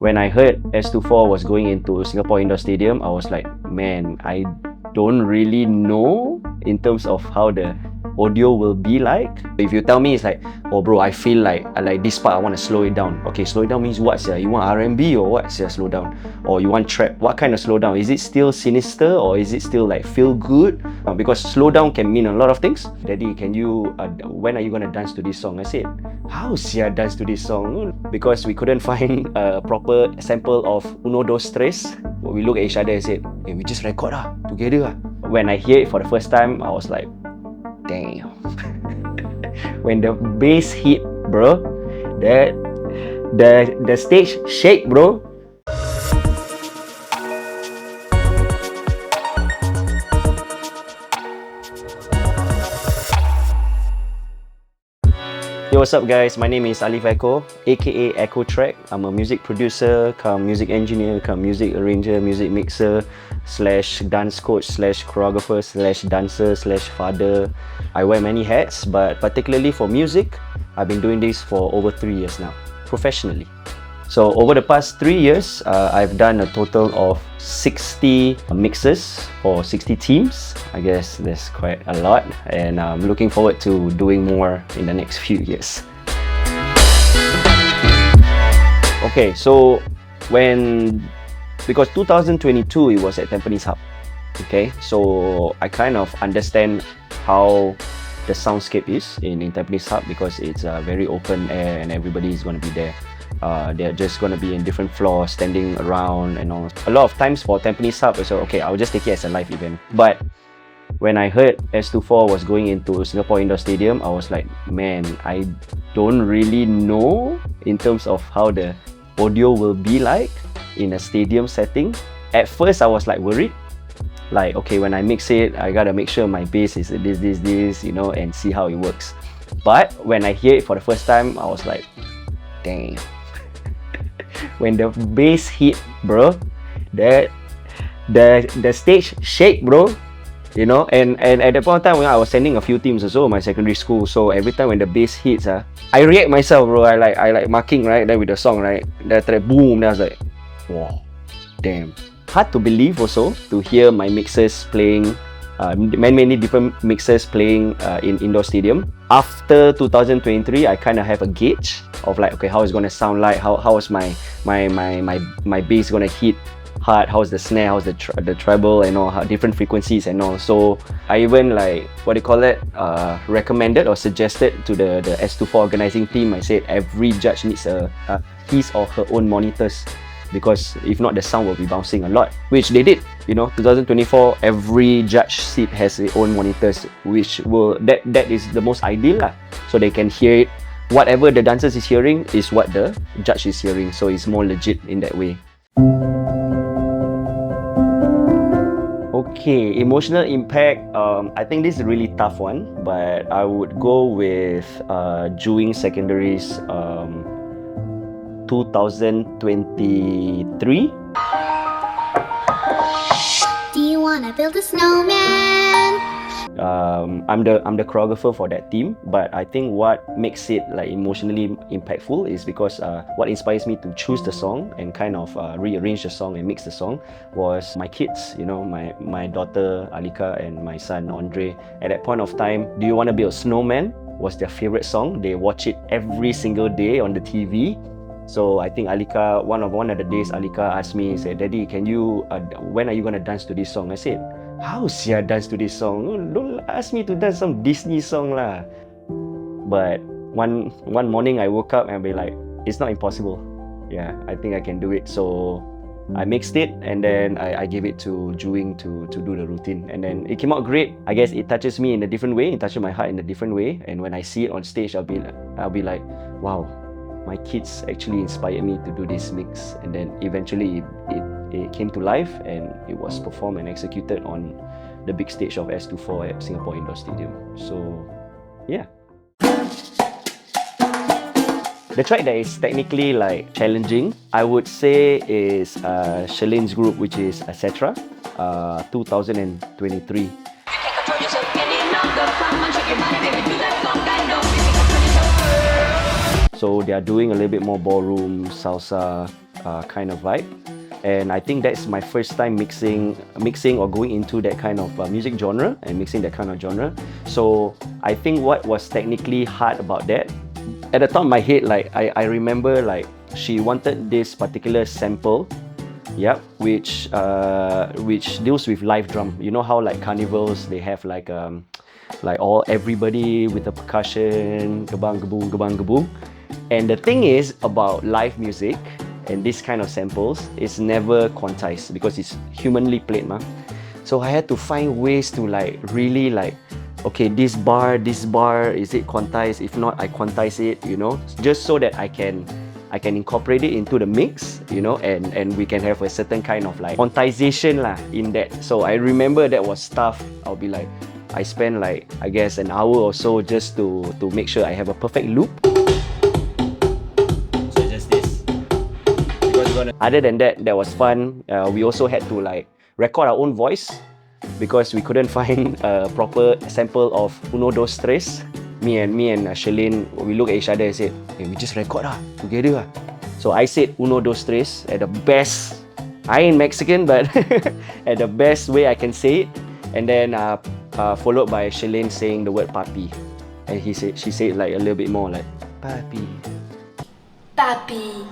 When I heard S24 was going into Singapore Indoor Stadium, I was like, man, I don't really know in terms of how the audio will be like. If you tell me it's like, oh bro, I feel like this part, I want to slow it down. Okay, slow it down means what? You want R&B or what? Slow down. Or you want trap? What kind of slow down? Is it still sinister or is it still like feel good? Because slow down can mean a lot of things. Daddy, can you, when are you going to dance to this song? I said, how dance to this song? Because we couldn't find a proper sample of Uno Dos Tres. We looked at each other and said, hey, we just record together. When I hear it for the first time, I was like, damn. When the bass hit, bro, the stage shake, bro. Yo, what's up guys? My name is Alif Aircho, aka AirchoTRK. I'm a music producer, music engineer, music arranger, music mixer, / dance coach, / choreographer, / dancer, / father. I wear many hats, but particularly for music, I've been doing this for over 3 years now, professionally. So over the past 3 years, I've done a total of 60 mixes for 60 teams. I guess that's quite a lot, and I'm looking forward to doing more in the next few years. Okay, so because 2022 it was at Tampines Hub. Okay, so I kind of understand how the soundscape is in Tampines Hub because it's very open air and everybody is going to be there. They're just going to be in different floors, standing around and all. A lot of times for Tampines Hub, so okay, I'll just take it as a live event. But when I heard S24 was going into Singapore Indoor Stadium, I was like, man, I don't really know in terms of how the audio will be like in a stadium setting. At first, I was like worried. Like, okay, when I mix it, I gotta make sure my bass is this, you know, and see how it works. But when I hear it for the first time, I was like, damn. When the bass hit, bro, the stage shake, bro. You know, and at that point of time, when I was sending a few teams also my secondary school, so every time when the bass hits, I react myself, bro. I like marking right there with the song, right? Then after that, boom, then I was like, wow, damn. Hard to believe also to hear my mixers playing, many different mixers playing in indoor stadium. After 2023, I kind of have a gauge of like, okay, how it's gonna sound like, how is my bass gonna hit hard, how's the snare, how's the treble and all, how different frequencies and all. So I even like, what do you call it, recommended or suggested to the S24 organizing team. I said every judge needs his or her own monitors, because if not, the sound will be bouncing a lot, which they did. You know, 2024, every judge seat has their own monitors, which will that is the most ideal lah. So they can hear it. Whatever the dancers is hearing is what the judge is hearing. So it's more legit in that way. Okay, emotional impact. I think this is a really tough one, but I would go with Juying Secondary's 2023. Do you wanna build a snowman? I'm the choreographer for that team, but I think what makes it like emotionally impactful is because what inspires me to choose the song and kind of rearrange the song and mix the song was my kids. You know, my daughter Alika and my son Andre. At that point of time, Do You Wanna Build a Snowman was their favorite song. They watch it every single day on the TV. So I think Alika, one of the days, Alika asked me, said, "Daddy, can you? When are you gonna dance to this song?" I said, "How dance to this song? Don't ask me to dance some Disney song lah." But one morning I woke up and I'll be like, it's not impossible. Yeah, I think I can do it. So I mixed it and then I gave it to Juying to do the routine, and then it came out great. I guess it touches me in a different way. It touches my heart in a different way. And when I see it on stage, I'll be like, wow, my kids actually inspired me to do this mix. And then eventually it came to life and it was performed and executed on the big stage of S24 at Singapore Indoor Stadium. So yeah. The track that is technically like challenging, I would say, is Shalene's group, which is Etcetera, 2023. So they are doing a little bit more ballroom, salsa, kind of vibe. And I think that's my first time mixing or going into that kind of music genre and mixing that kind of genre. So I think what was technically hard about that, at the top of my head, like I remember like she wanted this particular sample, yep, which deals with live drum. You know how like carnivals, they have like everybody with the percussion, gebang gebung. And the thing is about live music and this kind of samples is never quantized because it's humanly played, ma. So I had to find ways to like really like, okay, this bar, is it quantized? If not, I quantize it, you know, just so that I can incorporate it into the mix, you know, and we can have a certain kind of like quantization lah in that. So I remember that was tough. I'll be like, I spent like, I guess an hour or so just to make sure I have a perfect loop. So just this. Other than that, that was fun. We also had to like record our own voice because we couldn't find a proper sample of Uno Dos Tres. Me and Shalene, we looked at each other and said, hey, we just record together. So I said Uno Dos Tres at the best. I ain't Mexican, but at the best way I can say it. And then followed by Shalene saying the word papi. And she said like a little bit more like, papi. Papi.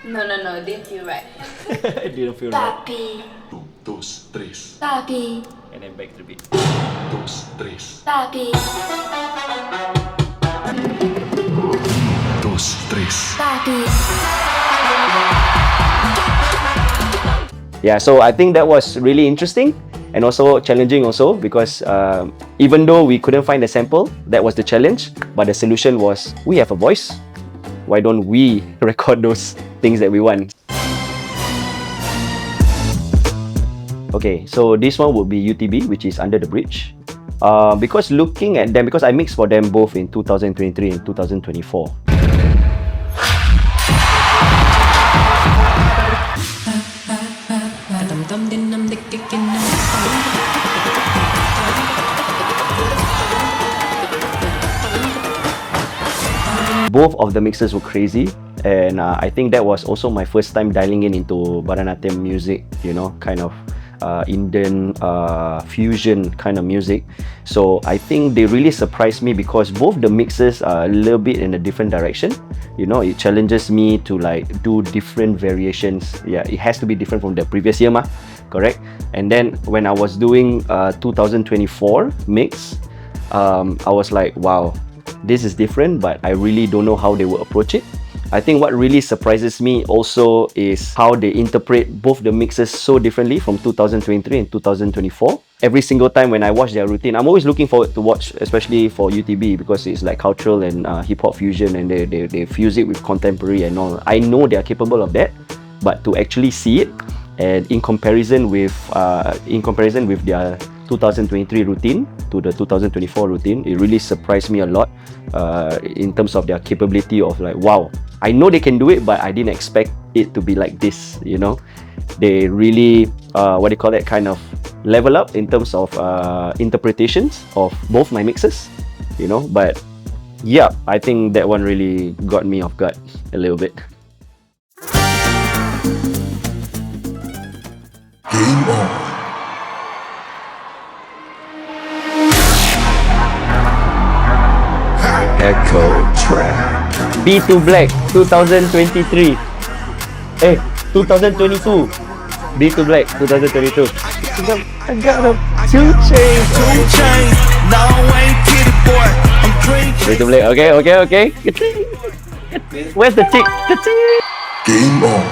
No, didn't feel right. It didn't feel Papi. right. 1, 2, 3. Papi. And then back to the beat. 2, 3. Papi. 2, 3. Papi. Yeah, so I think that was really interesting and also challenging also because even though we couldn't find a sample, that was the challenge. But the solution was, we have a voice. Why don't we record those things that we want? Okay, so this one would be UTB, which is Under the Bridge. Because looking at them, because I mixed for them both in 2023 and 2024. Both of the mixes were crazy, and I think that was also my first time dialing into Bharatanatyam music, you know, kind of Indian fusion kind of music. So I think they really surprised me because both the mixes are a little bit in a different direction. You know, it challenges me to like do different variations. Yeah, it has to be different from the previous year, correct? And then when I was doing 2024 mix, I was like, wow, this is different, but I really don't know how they will approach it. I think what really surprises me also is how they interpret both the mixes so differently from 2023 and 2024. Every single time when I watch their routine, I'm always looking forward to watch, especially for UTB, because it's like cultural and hip-hop fusion, and they fuse it with contemporary and all. I know they are capable of that, but to actually see it, and in comparison with their 2023 routine to the 2024 routine, it really surprised me a lot in terms of their capability of like, wow, I know they can do it, but I didn't expect it to be like this, you know. They really, what do you call that, kind of level up in terms of interpretations of both my mixes, you know. But yeah, I think that one really got me off guard a little bit. Game on. AirchoTRK. B2 Black 2023. 2022. B2 Black 2022. I got a 2 chains. No, I ain't kitty boy. I'm drinking. B2 Black. Okay. Where's the tick? Game on.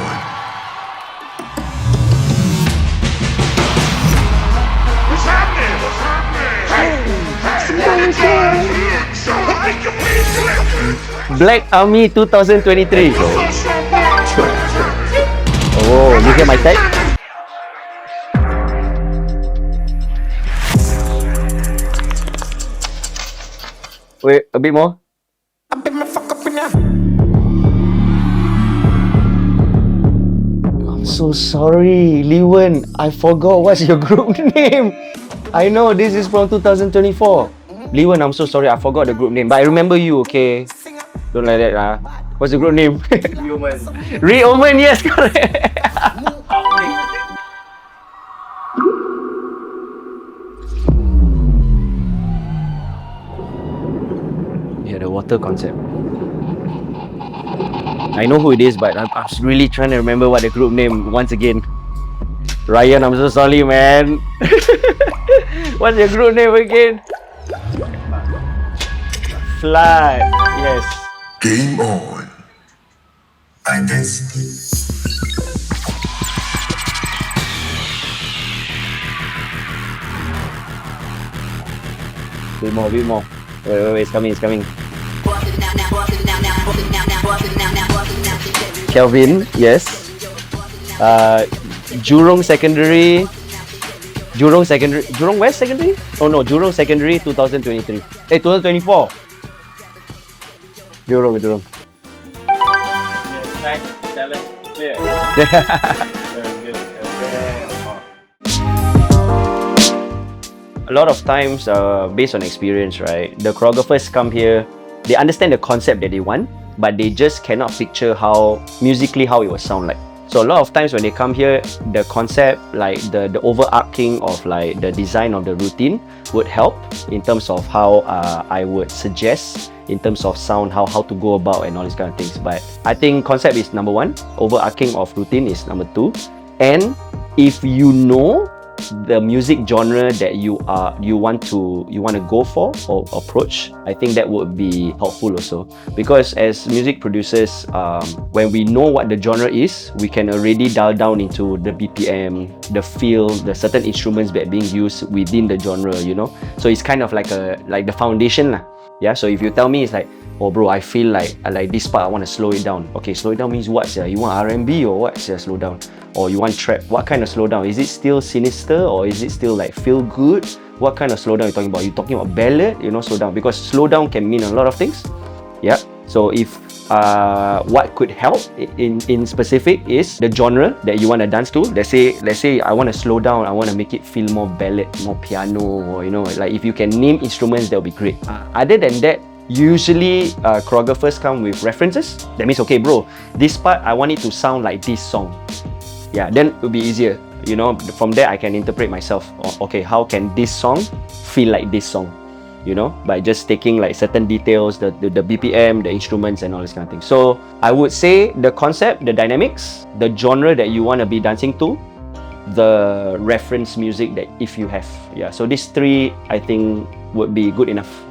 Black Army 2023. Oh, you hear my tag? Wait, a bit more. I'm so sorry, Liwen. I forgot what's your group name. I know this is from 2024. Liwen, I'm so sorry, I forgot the group name, but I remember you, okay? Don't like that lah. What's the group name? Reomen, yes, correct. Yeah, the water concept. I know who it is, but I'm really trying to remember what the group name once again. Ryan, I'm so sorry, man. What's your group name again? Fly. Yes. Game on. Bit more. Wait, it's coming. Kelvin, yes. Jurong West Secondary? Oh no, Jurong Secondary 2023. 2024. Jurong. Nice, talent, clear. A lot of times, based on experience, right, the choreographers come here, they understand the concept that they want, but they just cannot picture how musically how it will sound like. So a lot of times when they come here, the concept, like the overarching of like the design of the routine would help in terms of how I would suggest in terms of sound, how to go about and all these kind of things. But I think concept is number one, overarching of routine is number two, and if you know the music genre that you want to go for or approach, I think that would be helpful also, because as music producers, when we know what the genre is, we can already dial down into the BPM, the feel, the certain instruments that are being used within the genre, you know. So it's kind of like the foundation lah. Yeah, so if you tell me it's like, oh bro, I feel like this part, I want to slow it down. Okay, slow it down means what? You want R&B or what? Slow down. Or you want trap? What kind of slow down? Is it still sinister or is it still like feel good? What kind of slow down are you talking about? You talking about ballad? You know, slow down, because slow down can mean a lot of things. Yeah. So if what could help in specific is the genre that you want to dance to. Let's say I want to slow down. I want to make it feel more ballad, more piano, or you know, like if you can name instruments, that would be great. Other than that, usually choreographers come with references. That means, okay bro, this part I want it to sound like this song. Yeah, then it will be easier. You know, from there I can interpret myself. Okay, how can this song feel like this song? You know, by just taking like certain details, the BPM, the instruments and all this kind of thing. So I would say the concept, the dynamics, the genre that you want to be dancing to, the reference music that if you have. Yeah, so these three I think would be good enough.